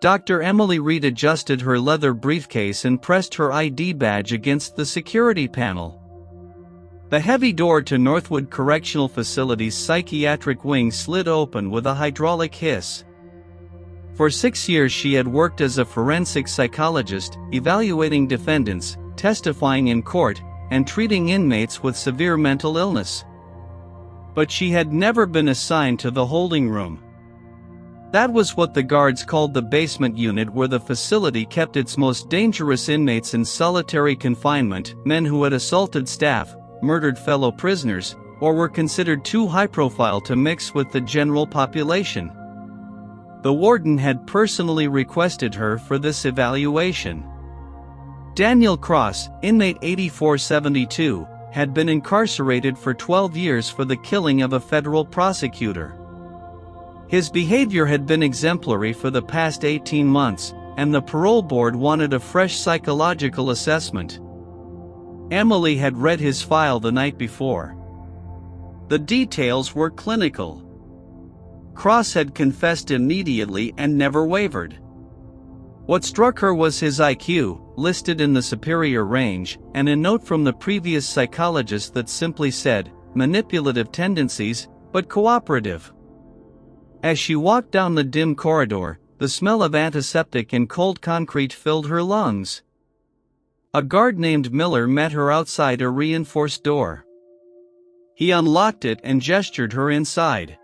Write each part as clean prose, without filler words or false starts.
Dr. Emily Reed adjusted her leather briefcase and pressed her ID badge against the security panel. The heavy door to Northwood Correctional Facility's psychiatric wing slid open with a hydraulic hiss. For 6 years she had worked as a forensic psychologist, evaluating defendants, testifying in court, and treating inmates with severe mental illness. But she had never been assigned to the holding room. That was what the guards called the basement unit, where the facility kept its most dangerous inmates in solitary confinement, men who had assaulted staff, murdered fellow prisoners, or were considered too high-profile to mix with the general population. The warden had personally requested her for this evaluation. Daniel Cross, inmate 8472, had been incarcerated for 12 years for the killing of a federal prosecutor. His behavior had been exemplary for the past 18 months, and the parole board wanted a fresh psychological assessment. Emily had read his file the night before. The details were clinical. Cross had confessed immediately and never wavered. What struck her was his IQ, listed in the superior range, and a note from the previous psychologist that simply said, manipulative tendencies, but cooperative. As she walked down the dim corridor, the smell of antiseptic and cold concrete filled her lungs. A guard named Miller met her outside a reinforced door. He unlocked it and gestured her inside.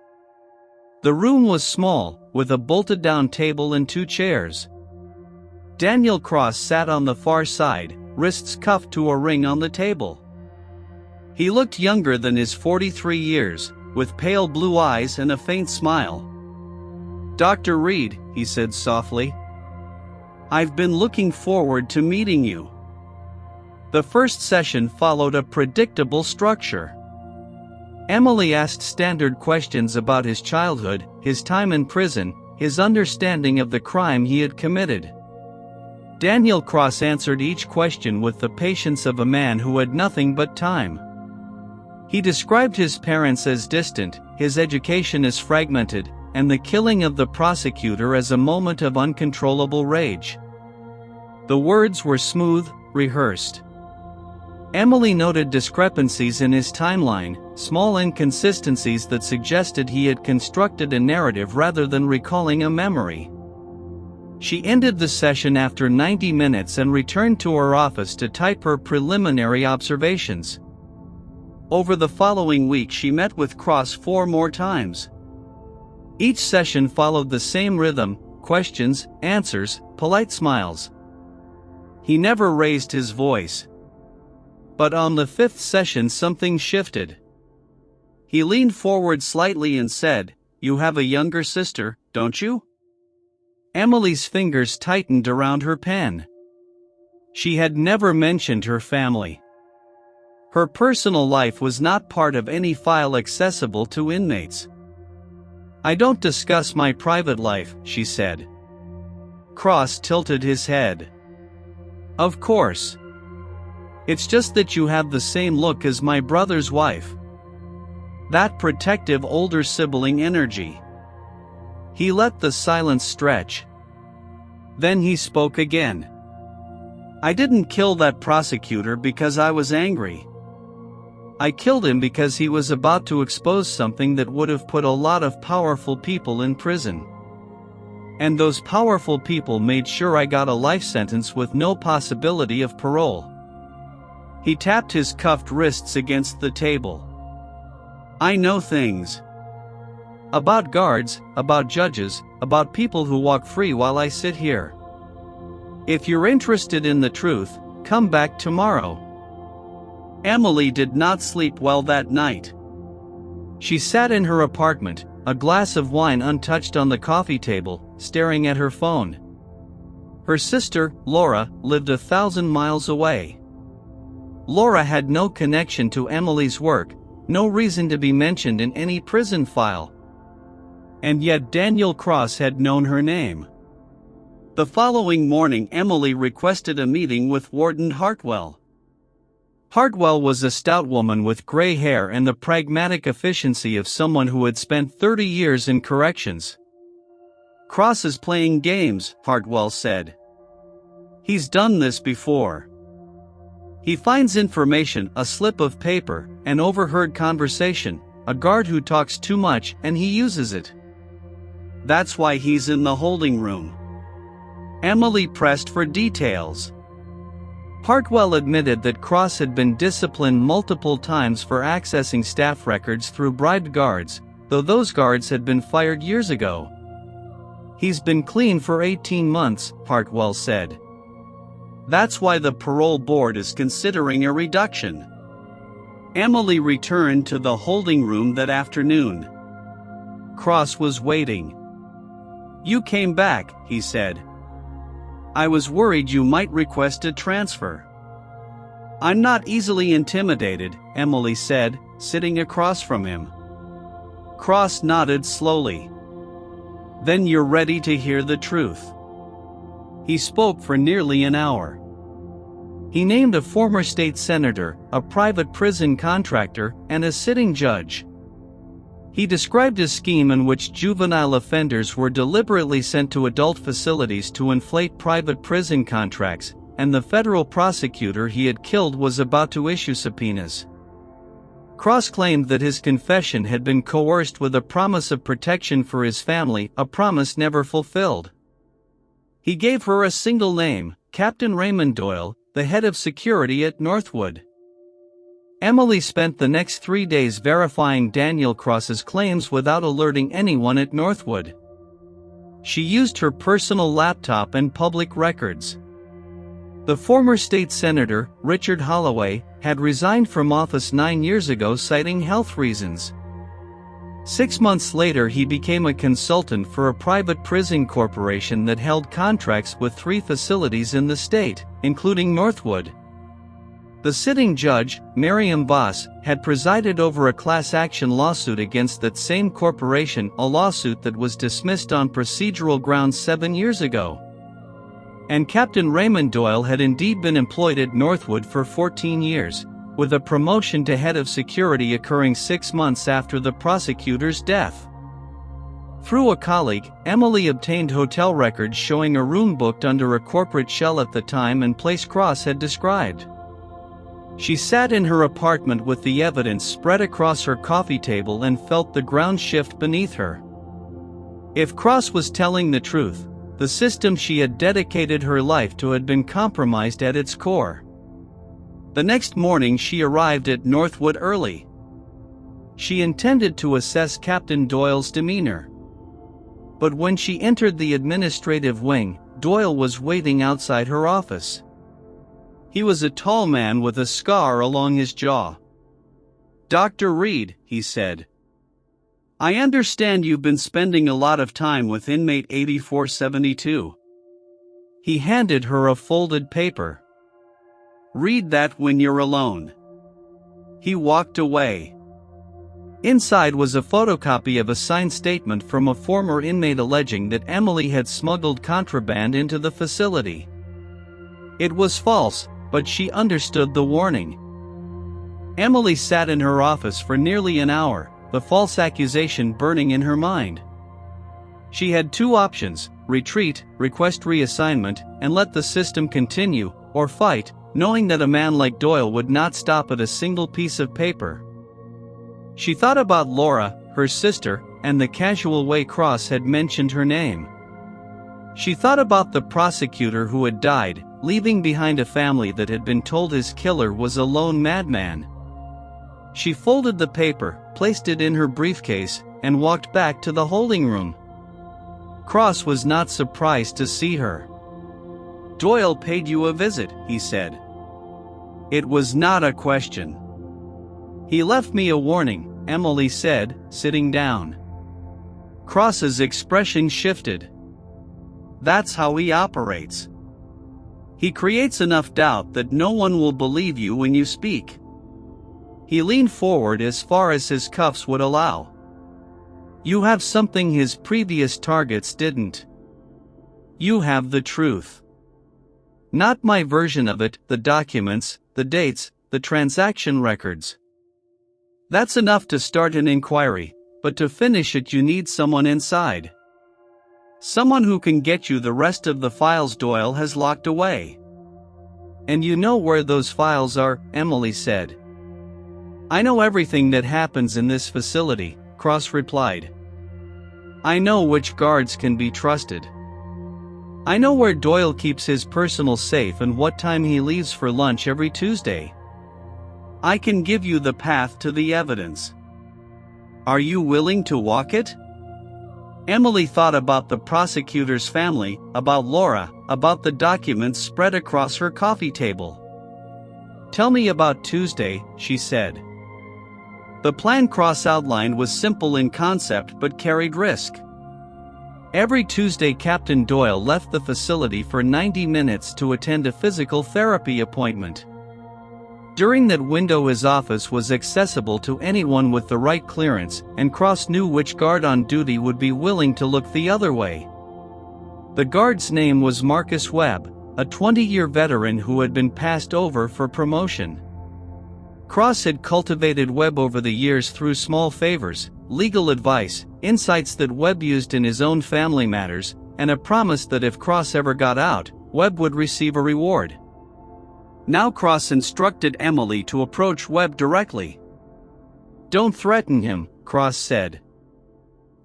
The room was small, with a bolted-down table and 2 chairs. Daniel Cross sat on the far side, wrists cuffed to a ring on the table. He looked younger than his 43 years, with pale blue eyes and a faint smile. "Dr. Reed," he said softly, "I've been looking forward to meeting you." The first session followed a predictable structure. Emily asked standard questions about his childhood, his time in prison, his understanding of the crime he had committed. Daniel Cross answered each question with the patience of a man who had nothing but time. He described his parents as distant, his education as fragmented, and the killing of the prosecutor as a moment of uncontrollable rage. The words were smooth, rehearsed. Emily noted discrepancies in his timeline, small inconsistencies that suggested he had constructed a narrative rather than recalling a memory. She ended the session after 90 minutes and returned to her office to type her preliminary observations. Over the following week she met with Cross 4 more times. Each session followed the same rhythm: questions, answers, polite smiles. He never raised his voice. But on the 5th session something shifted. He leaned forward slightly and said, "You have a younger sister, don't you?" Emily's fingers tightened around her pen. She had never mentioned her family. Her personal life was not part of any file accessible to inmates. "I don't discuss my private life," she said. Cross tilted his head. "Of course. It's just that you have the same look as my brother's wife. That protective older sibling energy." He let the silence stretch. Then he spoke again. "I didn't kill that prosecutor because I was angry. I killed him because he was about to expose something that would have put a lot of powerful people in prison. And those powerful people made sure I got a life sentence with no possibility of parole." He tapped his cuffed wrists against the table. "I know things. About guards, about judges, about people who walk free while I sit here. If you're interested in the truth, come back tomorrow." Emily did not sleep well that night. She sat in her apartment, a glass of wine untouched on the coffee table, staring at her phone. Her sister, Laura, lived 1,000 miles away. Laura had no connection to Emily's work, no reason to be mentioned in any prison file. And yet Daniel Cross had known her name. The following morning Emily requested a meeting with Warden Hartwell. Hartwell was a stout woman with gray hair and the pragmatic efficiency of someone who had spent 30 years in corrections. Cross is playing games, Hartwell said. He's done this before. He finds information, a slip of paper, an overheard conversation, a guard who talks too much, and he uses it. That's why he's in the holding room. Emily pressed for details. Hartwell admitted that Cross had been disciplined multiple times for accessing staff records through bribed guards, though those guards had been fired years ago. He's been clean for 18 months, Hartwell said. That's why the parole board is considering a reduction. Emily returned to the holding room that afternoon. Cross was waiting. You came back, he said. I was worried you might request a transfer. I'm not easily intimidated, Emily said, sitting across from him. Cross nodded slowly. Then you're ready to hear the truth. He spoke for nearly an hour. He named a former state senator, a private prison contractor, and a sitting judge. He described a scheme in which juvenile offenders were deliberately sent to adult facilities to inflate private prison contracts, and the federal prosecutor he had killed was about to issue subpoenas. Cross claimed that his confession had been coerced with a promise of protection for his family, a promise never fulfilled. He gave her a single name, Captain Raymond Doyle, the head of security at Northwood. Emily spent the next 3 days verifying Daniel Cross's claims without alerting anyone at Northwood. She used her personal laptop and public records. The former state senator, Richard Holloway, had resigned from office 9 years ago citing health reasons. 6 months later he became a consultant for a private prison corporation that held contracts with 3 facilities in the state, including Northwood. The sitting judge, Miriam Voss, had presided over a class action lawsuit against that same corporation, a lawsuit that was dismissed on procedural grounds 7 years ago. And Captain Raymond Doyle had indeed been employed at Northwood for 14 years, with a promotion to head of security occurring 6 months after the prosecutor's death. Through a colleague, Emily obtained hotel records showing a room booked under a corporate shell at the time and place Cross had described. She sat in her apartment with the evidence spread across her coffee table and felt the ground shift beneath her. If Cross was telling the truth, the system she had dedicated her life to had been compromised at its core. The next morning she arrived at Northwood early. She intended to assess Captain Doyle's demeanor. But when she entered the administrative wing, Doyle was waiting outside her office. He was a tall man with a scar along his jaw. "Dr. Reed," he said. "I understand you've been spending a lot of time with inmate 8472. He handed her a folded paper. "Read that when you're alone." He walked away. Inside was a photocopy of a signed statement from a former inmate alleging that Emily had smuggled contraband into the facility. It was false, but she understood the warning. Emily sat in her office for nearly an hour, the false accusation burning in her mind. She had 2 options: retreat, request reassignment, and let the system continue, or fight, knowing that a man like Doyle would not stop at a single piece of paper. She thought about Laura, her sister, and the casual way Cross had mentioned her name. She thought about the prosecutor who had died, leaving behind a family that had been told his killer was a lone madman. She folded the paper, placed it in her briefcase, and walked back to the holding room. Cross was not surprised to see her. "Doyle paid you a visit," he said. It was not a question. "He left me a warning," Emily said, sitting down. Cross's expression shifted. "That's how he operates. He creates enough doubt that no one will believe you when you speak." He leaned forward as far as his cuffs would allow. "You have something his previous targets didn't. You have the truth. Not my version of it, the documents, the dates, the transaction records. That's enough to start an inquiry, but to finish it you need someone inside. Someone who can get you the rest of the files Doyle has locked away. And you know where those files are, Emily said. I know everything that happens in this facility, Cross replied. I know which guards can be trusted. I know where Doyle keeps his personal safe and what time he leaves for lunch every Tuesday. I can give you the path to the evidence. Are you willing to walk it? Emily thought about the prosecutor's family, about Laura, about the documents spread across her coffee table. Tell me about Tuesday, she said. The plan Cross outlined was simple in concept but carried risk. Every Tuesday Captain Doyle left the facility for 90 minutes to attend a physical therapy appointment. During that window his office was accessible to anyone with the right clearance, and Cross knew which guard on duty would be willing to look the other way. The guard's name was Marcus Webb, a 20-year veteran who had been passed over for promotion. Cross had cultivated Webb over the years through small favors, legal advice, insights that Webb used in his own family matters, and a promise that if Cross ever got out, Webb would receive a reward. Now Cross instructed Emily to approach Webb directly. Don't threaten him, Cross said.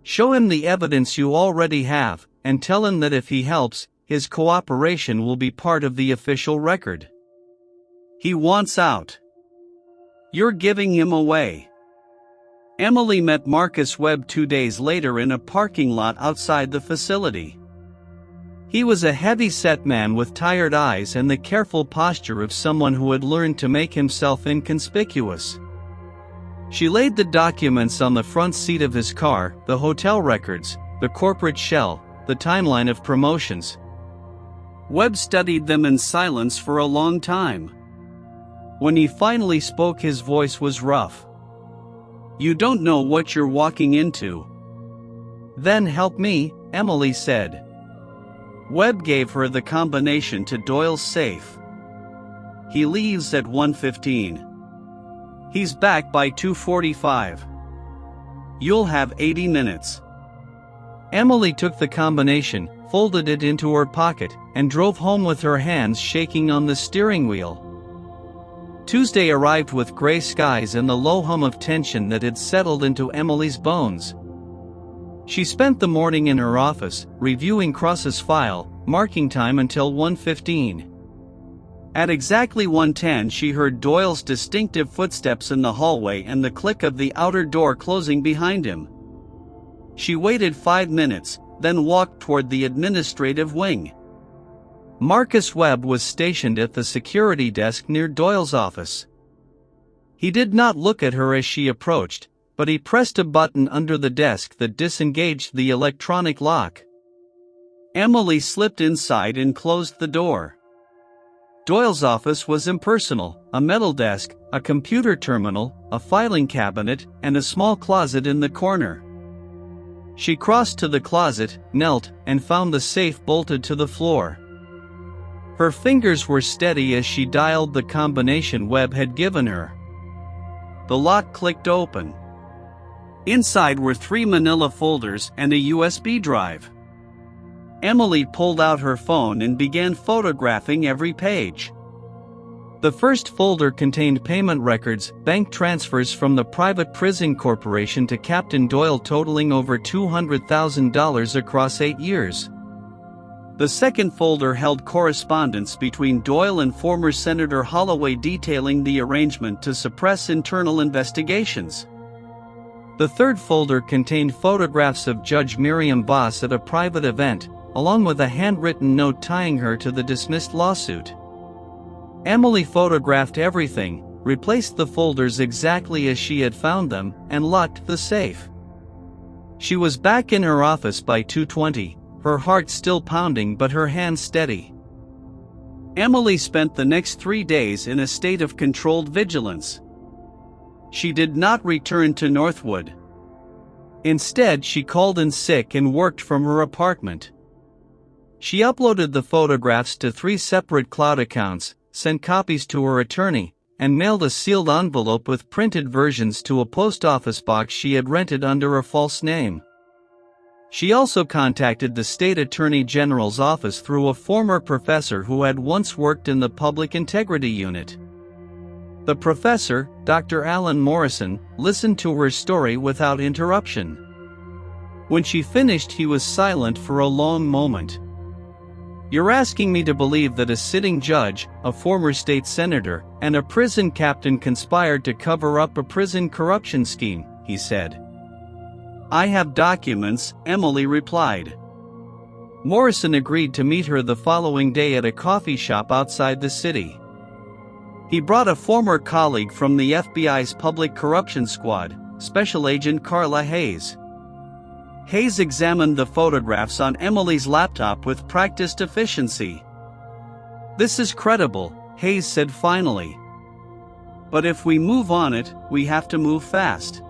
Show him the evidence you already have, and tell him that if he helps, his cooperation will be part of the official record. He wants out. You're giving him away. Emily met Marcus Webb 2 days later in a parking lot outside the facility. He was a heavy-set man with tired eyes and the careful posture of someone who had learned to make himself inconspicuous. She laid the documents on the front seat of his car, the hotel records, the corporate shell, the timeline of promotions. Webb studied them in silence for a long time. When he finally spoke, his voice was rough. You don't know what you're walking into. Then help me, Emily said. Webb gave her the combination to Doyle's safe. He leaves at 1:15. He's back by 2:45. You'll have 80 minutes. Emily took the combination, folded it into her pocket, and drove home with her hands shaking on the steering wheel. Tuesday arrived with gray skies and the low hum of tension that had settled into Emily's bones. She spent the morning in her office, reviewing Cross's file, marking time until 1:15. At exactly 1:10 she heard Doyle's distinctive footsteps in the hallway and the click of the outer door closing behind him. She waited 5 minutes, then walked toward the administrative wing. Marcus Webb was stationed at the security desk near Doyle's office. He did not look at her as she approached, but he pressed a button under the desk that disengaged the electronic lock. Emily slipped inside and closed the door. Doyle's office was impersonal: a metal desk, a computer terminal, a filing cabinet, and a small closet in the corner. She crossed to the closet, knelt, and found the safe bolted to the floor. Her fingers were steady as she dialed the combination Webb had given her. The lock clicked open. Inside were 3 manila folders and a USB drive. Emily pulled out her phone and began photographing every page. The first folder contained payment records, bank transfers from the private prison corporation to Captain Doyle totaling over $200,000 across 8 years. The second folder held correspondence between Doyle and former Senator Holloway detailing the arrangement to suppress internal investigations. The third folder contained photographs of Judge Miriam Voss at a private event, along with a handwritten note tying her to the dismissed lawsuit. Emily photographed everything, replaced the folders exactly as she had found them, and locked the safe. She was back in her office by 2:20. Her heart still pounding but her hands steady. Emily spent the next 3 days in a state of controlled vigilance. She did not return to Northwood. Instead, she called in sick and worked from her apartment. She uploaded the photographs to 3 separate cloud accounts, sent copies to her attorney, and mailed a sealed envelope with printed versions to a post office box she had rented under a false name. She also contacted the state attorney general's office through a former professor who had once worked in the public integrity unit. The professor, Dr. Alan Morrison, listened to her story without interruption. When she finished, he was silent for a long moment. "You're asking me to believe that a sitting judge, a former state senator, and a prison captain conspired to cover up a prison corruption scheme," he said. "I have documents," Emily replied. Morrison agreed to meet her the following day at a coffee shop outside the city. He brought a former colleague from the FBI's Public Corruption Squad, Special Agent Carla Hayes. Hayes examined the photographs on Emily's laptop with practiced efficiency. "This is credible," Hayes said finally. "But if we move on it, we have to move fast.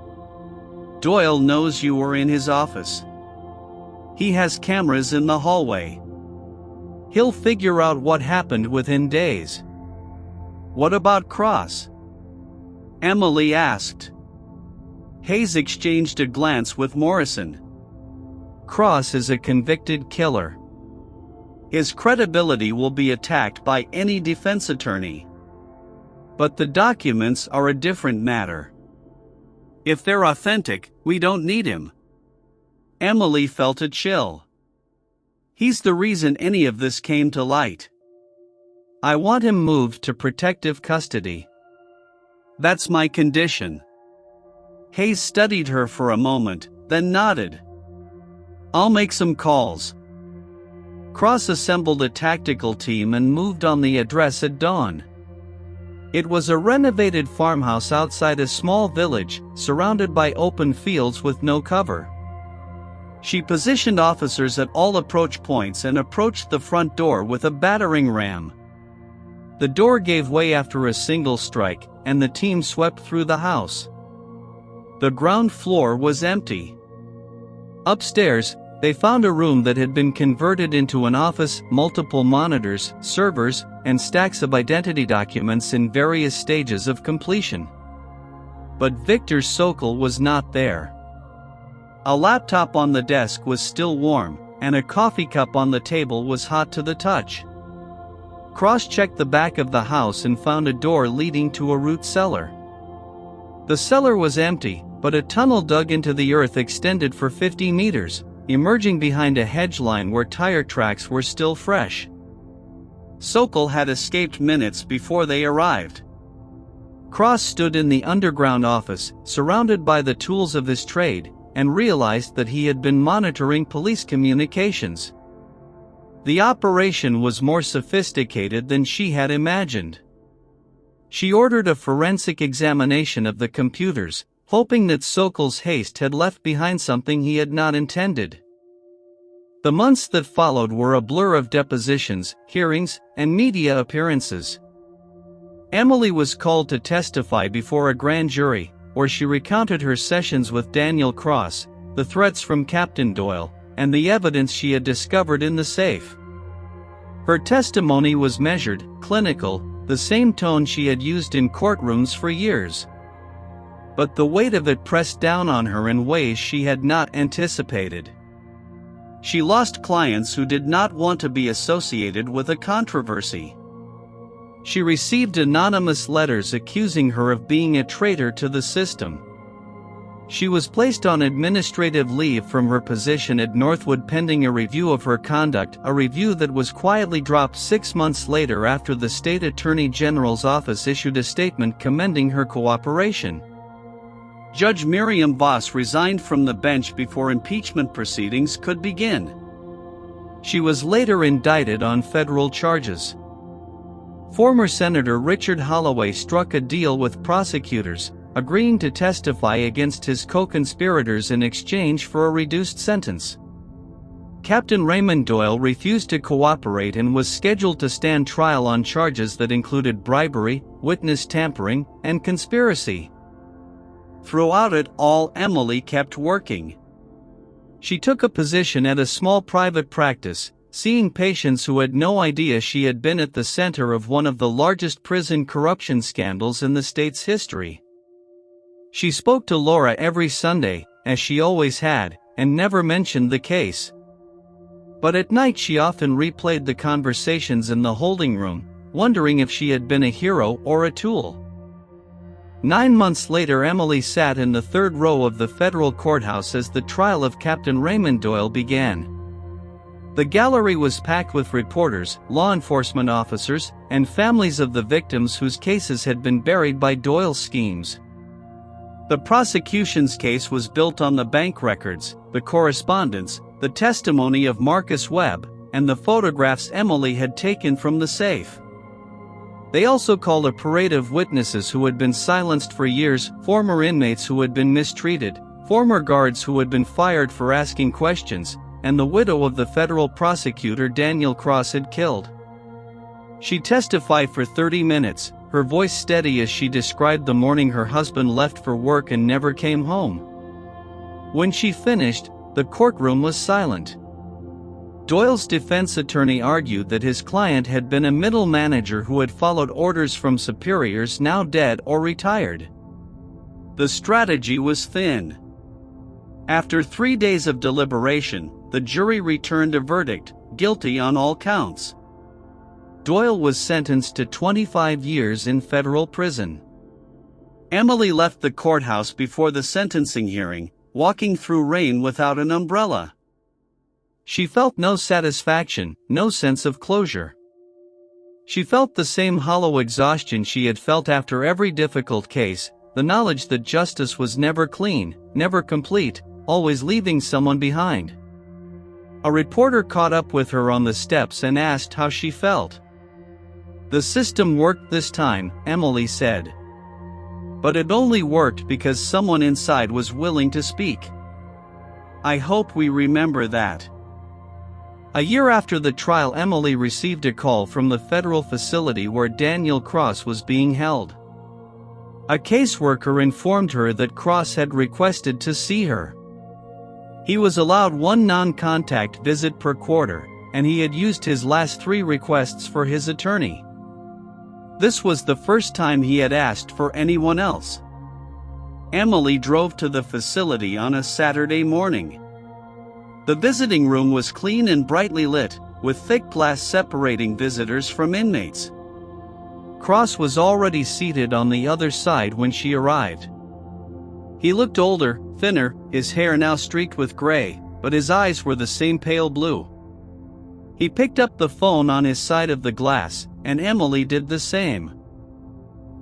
Doyle knows you were in his office. He has cameras in the hallway. He'll figure out what happened within days." "What about Cross?" Emily asked. Hayes exchanged a glance with Morrison. "Cross is a convicted killer. His credibility will be attacked by any defense attorney. But the documents are a different matter. If they're authentic, we don't need him." Emily felt a chill. "He's the reason any of this came to light. I want him moved to protective custody. That's my condition." Hayes studied her for a moment, then nodded. "I'll make some calls." Cross assembled a tactical team and moved on the address at dawn. It was a renovated farmhouse outside a small village, surrounded by open fields with no cover. She positioned officers at all approach points and approached the front door with a battering ram. The door gave way after a single strike, and the team swept through the house. The ground floor was empty. Upstairs, they found a room that had been converted into an office, multiple monitors, servers, and stacks of identity documents in various stages of completion. But Victor Sokol was not there. A laptop on the desk was still warm, and a coffee cup on the table was hot to the touch. Cross-checked the back of the house and found a door leading to a root cellar. The cellar was empty, but a tunnel dug into the earth extended for 50 meters, emerging behind a hedge line where tire tracks were still fresh. Sokol had escaped minutes before they arrived. Cross stood in the underground office, surrounded by the tools of his trade, and realized that he had been monitoring police communications. The operation was more sophisticated than she had imagined. She ordered a forensic examination of the computers, hoping that Sokol's haste had left behind something he had not intended. The months that followed were a blur of depositions, hearings, and media appearances. Emily was called to testify before a grand jury, where she recounted her sessions with Daniel Cross, the threats from Captain Doyle, and the evidence she had discovered in the safe. Her testimony was measured, clinical, the same tone she had used in courtrooms for years. But the weight of it pressed down on her in ways she had not anticipated. She lost clients who did not want to be associated with a controversy. She received anonymous letters accusing her of being a traitor to the system. She was placed on administrative leave from her position at Northwood pending a review of her conduct, a review that was quietly dropped 6 months later after the state attorney general's office issued a statement commending her cooperation. Judge Miriam Voss resigned from the bench before impeachment proceedings could begin. She was later indicted on federal charges. Former Senator Richard Holloway struck a deal with prosecutors, agreeing to testify against his co-conspirators in exchange for a reduced sentence. Captain Raymond Doyle refused to cooperate and was scheduled to stand trial on charges that included bribery, witness tampering, and conspiracy. Throughout it all, Emily kept working. She took a position at a small private practice, seeing patients who had no idea she had been at the center of one of the largest prison corruption scandals in the state's history. She spoke to Laura every Sunday, as she always had, and never mentioned the case. But at night she often replayed the conversations in the holding room, wondering if she had been a hero or a tool. 9 months later, Emily sat in the third row of the federal courthouse as the trial of Captain Raymond Doyle began. The gallery was packed with reporters, law enforcement officers, and families of the victims whose cases had been buried by Doyle's schemes. The prosecution's case was built on the bank records, the correspondence, the testimony of Marcus Webb, and the photographs Emily had taken from the safe. They also called a parade of witnesses who had been silenced for years, former inmates who had been mistreated, former guards who had been fired for asking questions, and the widow of the federal prosecutor Daniel Cross had killed. She testified for 30 minutes, her voice steady as she described the morning her husband left for work and never came home. When she finished, the courtroom was silent. Doyle's defense attorney argued that his client had been a middle manager who had followed orders from superiors now dead or retired. The strategy was thin. After 3 days of deliberation, the jury returned a verdict, guilty on all counts. Doyle was sentenced to 25 years in federal prison. Emily left the courthouse before the sentencing hearing, walking through rain without an umbrella. She felt no satisfaction, no sense of closure. She felt the same hollow exhaustion she had felt after every difficult case, the knowledge that justice was never clean, never complete, always leaving someone behind. A reporter caught up with her on the steps and asked how she felt. "The system worked this time," Emily said. "But it only worked because someone inside was willing to speak. I hope we remember that." A year after the trial, Emily received a call from the federal facility where Daniel Cross was being held. A caseworker informed her that Cross had requested to see her. He was allowed 1 non-contact visit per quarter, and he had used his last 3 requests for his attorney. This was the first time he had asked for anyone else. Emily drove to the facility on a Saturday morning. The visiting room was clean and brightly lit, with thick glass separating visitors from inmates. Cross was already seated on the other side when she arrived. He looked older, thinner, his hair now streaked with gray, but his eyes were the same pale blue. He picked up the phone on his side of the glass, and Emily did the same.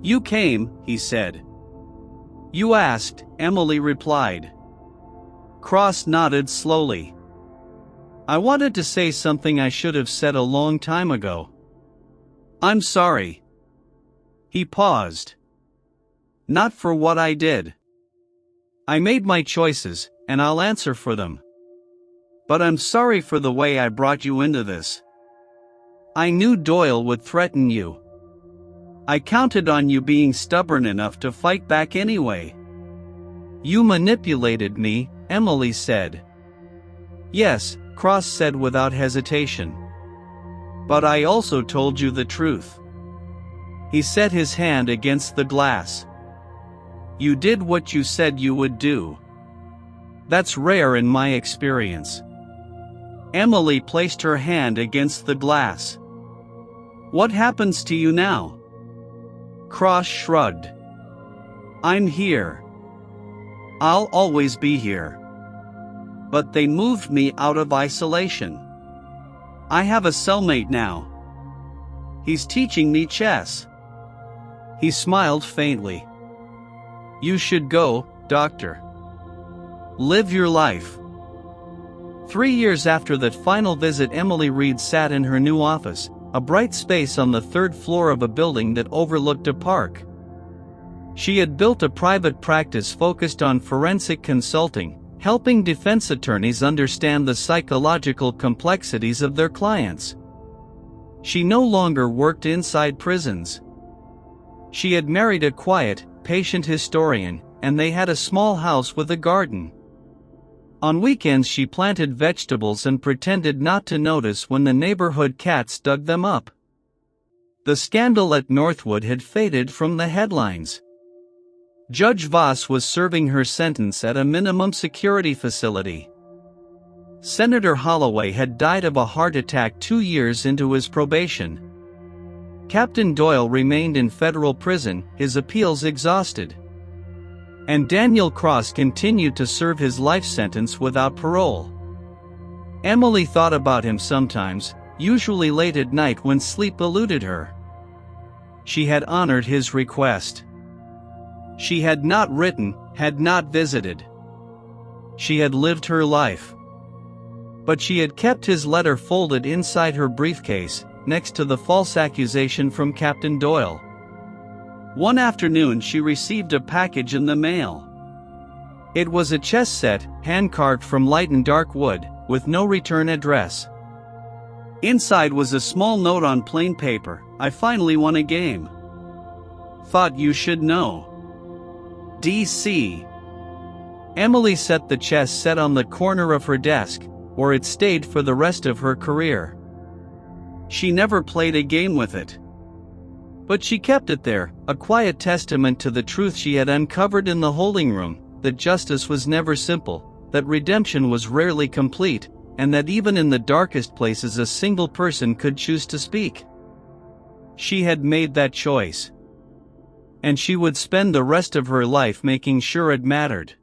"You came," he said. "You asked," Emily replied. Cross nodded slowly. "I wanted to say something I should have said a long time ago. I'm sorry." He paused. "Not for what I did. I made my choices, and I'll answer for them. But I'm sorry for the way I brought you into this. I knew Doyle would threaten you. I counted on you being stubborn enough to fight back anyway." "You manipulated me," Emily said. "Yes," Cross said without hesitation. "But I also told you the truth." He set his hand against the glass. "You did what you said you would do. That's rare in my experience." Emily placed her hand against the glass. "What happens to you now?" Cross shrugged. "I'm here. I'll always be here. But they moved me out of isolation. I have a cellmate now. He's teaching me chess." He smiled faintly. "You should go, doctor. Live your life." 3 years after that final visit, Emily Reed sat in her new office, a bright space on the 3rd floor of a building that overlooked a park. She had built a private practice focused on forensic consulting, helping defense attorneys understand the psychological complexities of their clients. She no longer worked inside prisons. She had married a quiet, patient historian, and they had a small house with a garden. On weekends she planted vegetables and pretended not to notice when the neighborhood cats dug them up. The scandal at Northwood had faded from the headlines. Judge Voss was serving her sentence at a minimum security facility. Senator Holloway had died of a heart attack 2 years into his probation. Captain Doyle remained in federal prison, his appeals exhausted. And Daniel Cross continued to serve his life sentence without parole. Emily thought about him sometimes, usually late at night when sleep eluded her. She had honored his request. She had not written, had not visited. She had lived her life. But she had kept his letter folded inside her briefcase, next to the false accusation from Captain Doyle. One afternoon she received a package in the mail. It was a chess set, hand-carved from light and dark wood, with no return address. Inside was a small note on plain paper: "I finally won a game. Thought you should know. DC." Emily set the chess set on the corner of her desk, where it stayed for the rest of her career. She never played a game with it. But she kept it there, a quiet testament to the truth she had uncovered in the holding room, that justice was never simple, that redemption was rarely complete, and that even in the darkest places a single person could choose to speak. She had made that choice. And she would spend the rest of her life making sure it mattered.